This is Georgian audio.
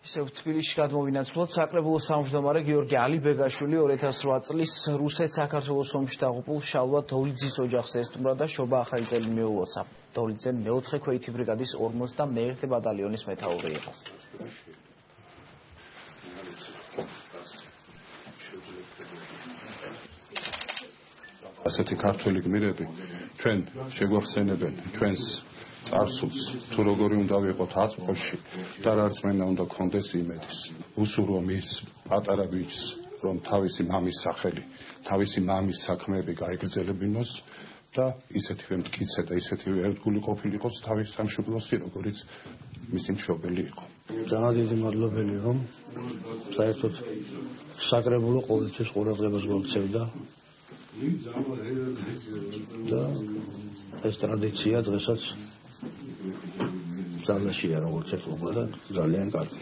ისევ თბილისში გადმოვინაცვლოთ საკრებულო თავმჯდომარე გიორგი ალიბეგაშვილი 2008 წლის რუსეთ-საქართველოს ომში დაღუპულ შალვა დოლიძის ოჯახს ესტუმრა და შობა ახალი წელი მიულოცა. დოლიძე მეოთხე ქვეითი ბრიგადის 51 ბატალიონის მეთაური იყო. ასეთი ქართველი გმირები ჩვენ შეგვახსენებენ ჩვენს წარსულს, თუ როგორი უნდა ვიყოთ აწმყოში და რა რწმენა უნდა გქონდეს იმედის. უსურვო მის პატარა ბიჭს, რომ თავისი მამის სახელი, თავისი მამის საქმეები გაეგრძელებინოს და ისეთივე მტკიცე და ისეთივე ერთგული ყოფილიყოს თავის სამშობლოში, როგორც მისი მშობელი იყო. ძალიან დიდი მადლობელი, რომ საერთოდ საკრებულო ყოველთვის ყურადღებას გაქცევდა და ეს ტრადიცია დღესაც ძალაშია როგორც ეხლა და ძალიან კარგი.